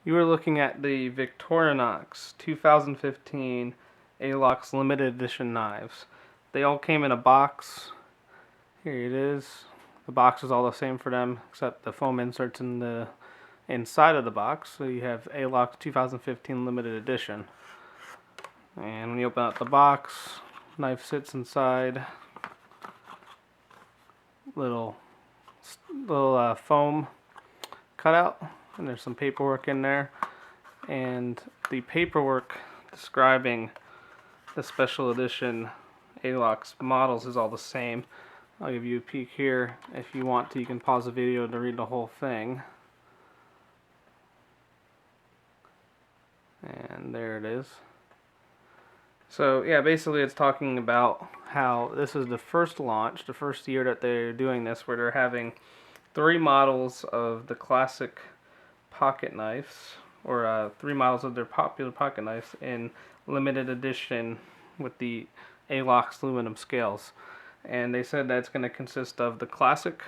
You were looking at the Victorinox 2015 Alox limited edition knives. They all came in a box. Here it is. The box is all the same for them except the foam inserts in the inside of the box. So you have Alox 2015 limited edition. And when you open up the box, knife sits inside. Little foam cutout, and there's some paperwork in there. And the paperwork describing the special edition Alox models is all the same. I'll give you a peek here. If you want to, you can pause the video to read the whole thing. And there it is. So yeah, basically it's talking about how this is the first launch, the first year that they're doing this, where they're having 3 models of the classic pocket knives, or 3 models of their popular pocket knives in limited edition with the Alox aluminum scales. And they said that it's going to consist of the classic,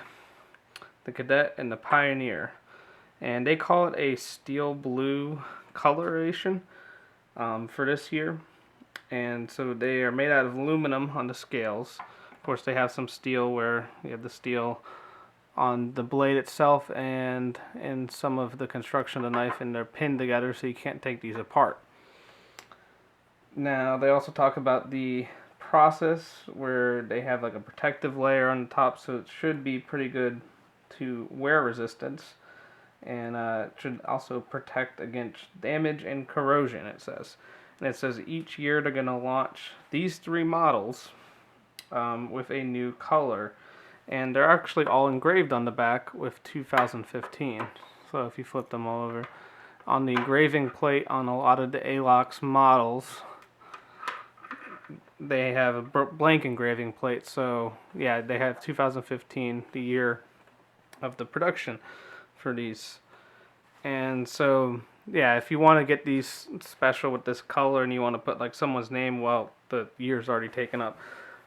the Cadet, and the Pioneer. And they call it a steel blue coloration for this year. And so they are made out of aluminum on the scales. Of course, they have some steel where you have the steel on the blade itself and in some of the construction of the knife, and they're pinned together so you can't take these apart. Now, they also talk about the process where they have like a protective layer on the top, so it should be pretty good to wear resistance, and it should also protect against damage and corrosion, it says. And it says each year they're going to launch these 3 models with a new color. And they're actually all engraved on the back with 2015. So if you flip them all over, on the engraving plate on a lot of the Alox models, they have a blank engraving plate. So yeah, they have 2015, the year of the production for these. And so yeah, if you want to get these special with this color and you want to put like someone's name, well, the year's already taken up.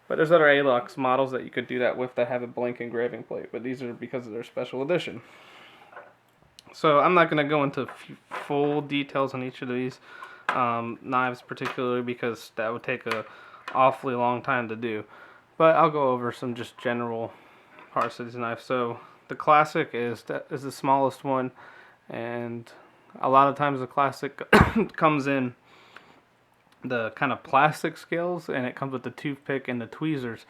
But there's other Alox models that you could do that with that have a blank engraving plate, but these are because of their special edition. So I'm not going to go into full details on each of these knives particularly, because that would take a awfully long time to do. But I'll go over some just general parts of these knives. So the classic is the smallest one, and a lot of times the classic comes in the kind of plastic scales, and it comes with the toothpick and the tweezers.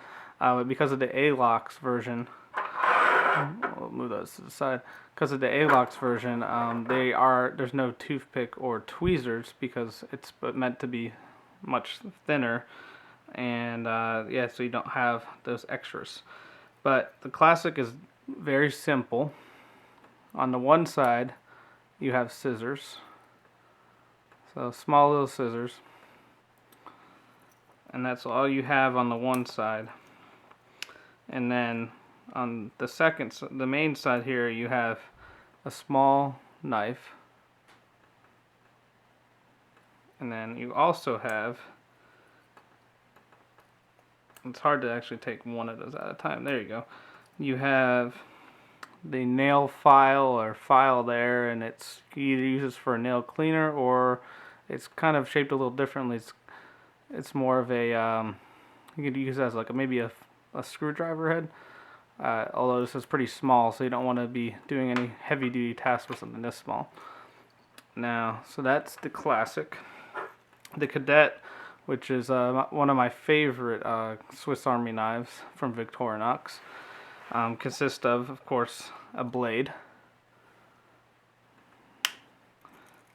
Because of the Alox version, I'll move those to the side. Because of the Alox version, there's no toothpick or tweezers because it's meant to be much thinner, and yeah, so you don't have those extras. But the classic is very simple. On the one side, you have scissors, so small little scissors, and that's all you have on the one side. And then on the main side here, you have a small knife, and then you also have, it's hard to actually take one of those at a time, there you go, you have the nail file or file there, and it's either uses for a nail cleaner, or it's kind of shaped a little differently. It's more of a you could use it as like maybe a screwdriver head, although this is pretty small, so you don't want to be doing any heavy duty tasks with something this small. Now, so that's the classic. The Cadet, which is one of my favorite Swiss Army knives from Victorinox, consists of course, a blade.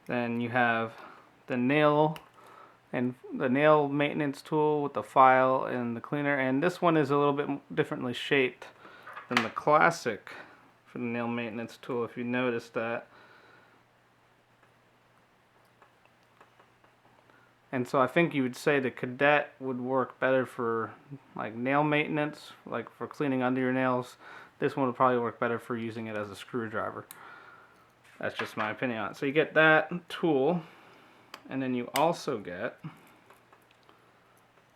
Then you have the nail maintenance tool with the file and the cleaner, and this one is a little bit differently shaped than the classic for the nail maintenance tool, if you notice that. And so I think you would say the Cadet would work better for like nail maintenance, like for cleaning under your nails. This one would probably work better for using it as a screwdriver. That's just my opinion on it. So you get that tool, and then you also get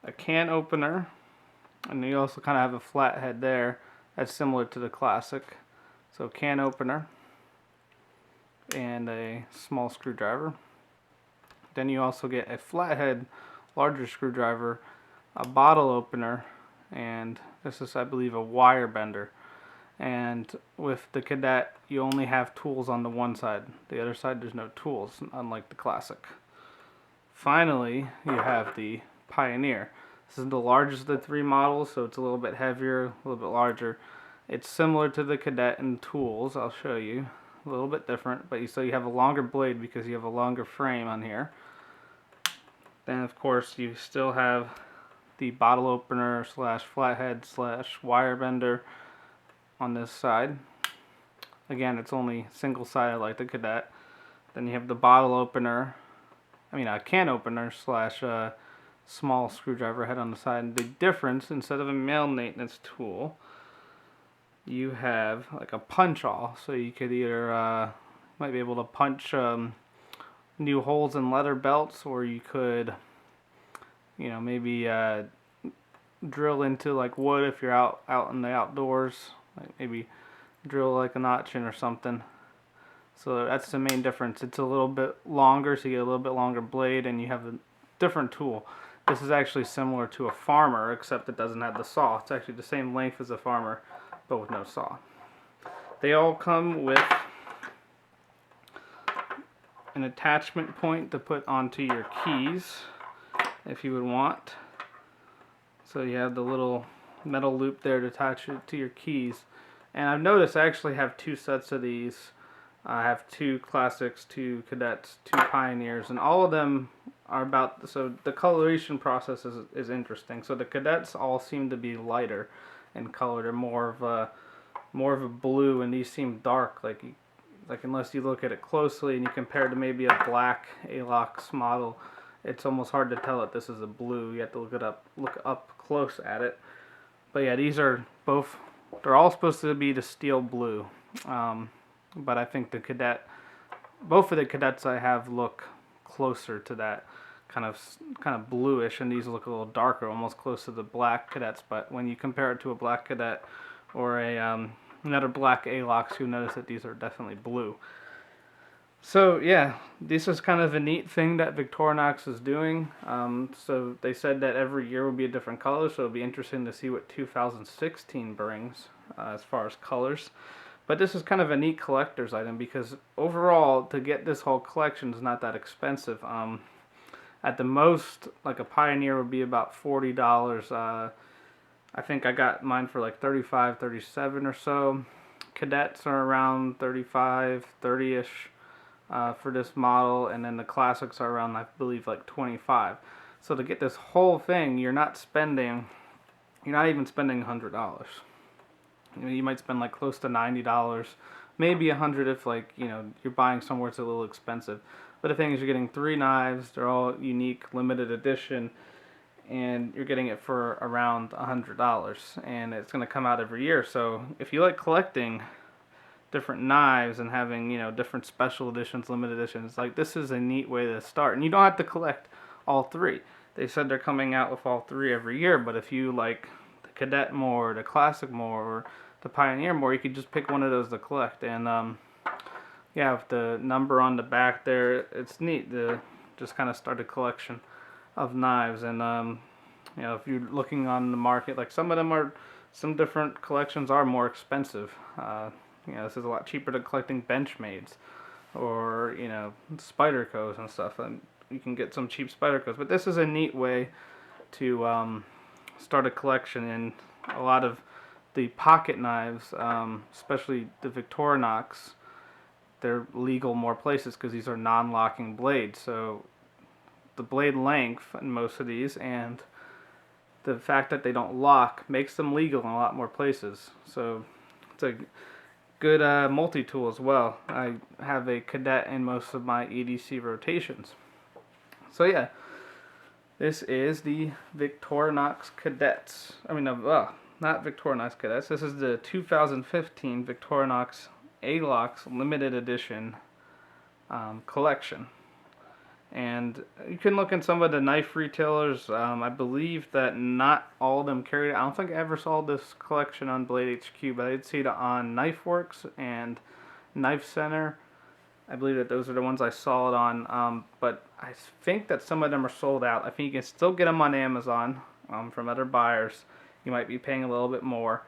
a can opener, and you also kind of have a flat head there that's similar to the classic. So can opener, and a small screwdriver. Then you also get a flathead, larger screwdriver, a bottle opener, and this is, I believe, a wire bender. And with the Cadet, you only have tools on the one side. The other side, there's no tools, unlike the Classic. Finally, you have the Pioneer. This is the largest of the three models, so it's a little bit heavier, a little bit larger. It's similar to the Cadet in tools, I'll show you. A little bit different, but so you have a longer blade because you have a longer frame on here. Then, of course, you still have the bottle opener slash flathead slash wire bender on this side. Again, it's only single-sided like the Cadet. Then you have the bottle opener, a can opener slash small screwdriver head on the side. And the difference, instead of a male maintenance tool, you have like a punch-all. So you could either might be able to punch new holes in leather belts, or you could, maybe drill into like wood if you're out in the outdoors. Like maybe drill like a notch in or something. So that's the main difference. It's a little bit longer, so you get a little bit longer blade, and you have a different tool. This is actually similar to a farmer, except it doesn't have the saw. It's actually the same length as a farmer, but with no saw. They all come with an attachment point to put onto your keys, if you would want. So you have the little metal loop there to attach it to your keys. And I've noticed I actually have two sets of these. I have two Classics, two Cadets, two Pioneers, and all of them are about, so the coloration process is interesting. So the Cadets all seem to be lighter in color. They're more of a blue, and these seem dark, like unless you look at it closely and you compare it to maybe a black Alox model, it's almost hard to tell that this is a blue. You have to look up close at it. But yeah, these are both, they're all supposed to be the steel blue. But I think both of the Cadets I have look closer to that kind of bluish, and these look a little darker, almost close to the black Cadets. But when you compare it to a black Cadet or another black Alox, you'll notice that these are definitely blue. So yeah, this is kind of a neat thing that Victorinox is doing. So they said that every year will be a different color, so it'll be interesting to see what 2016 brings as far as colors. But this is kind of a neat collector's item because overall, to get this whole collection is not that expensive. At the most, like a Pioneer would be about $40. I think I got mine for like $35, $37 or so. Cadets are around $35, $30-ish for this model, and then the Classics are around, I believe, like $25. So to get this whole thing, you're not even spending $100. You might spend like close to $90, maybe $100 if you're buying somewhere it's a little expensive. But the thing is, you're getting 3 knives. They're all unique, limited edition, and you're getting it for around $100. And it's going to come out every year. So if you like collecting different knives and having different special editions, limited editions, like this is a neat way to start. And you don't have to collect all 3. They said they're coming out with all 3 every year. But if you like the Cadet more, the Classic more, or the Pioneer more, you could just pick one of those to collect. And yeah, with the number on the back there, it's neat to just kind of start a collection of knives. And if you're looking on the market, like some different collections are more expensive. This is a lot cheaper than collecting Benchmades or Spydercos and stuff. And you can get some cheap Spydercos, but this is a neat way to start a collection. And a lot of the pocket knives, especially the Victorinox, they're legal more places because these are non-locking blades. So the blade length in most of these and the fact that they don't lock makes them legal in a lot more places. So it's a good multi-tool as well. I have a Cadet in most of my EDC rotations. So yeah, this is the Victorinox Cadets. Not Victorinox Cadets. This is the 2015 Victorinox Alox limited edition collection. And you can look in some of the knife retailers. I believe that not all of them carry it. I don't think I ever saw this collection on Blade HQ, but I did see it on Knife Works and Knife Center. I believe that those are the ones I saw it on, but I think that some of them are sold out. I think you can still get them on Amazon from other buyers. You might be paying a little bit more.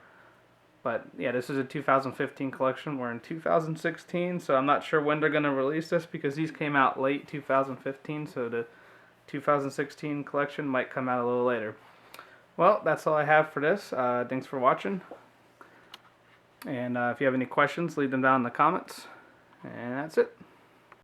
But yeah, this is a 2015 collection. We're in 2016, so I'm not sure when they're going to release this because these came out late 2015, so the 2016 collection might come out a little later. Well, that's all I have for this. Thanks for watching. And if you have any questions, leave them down in the comments. And that's it.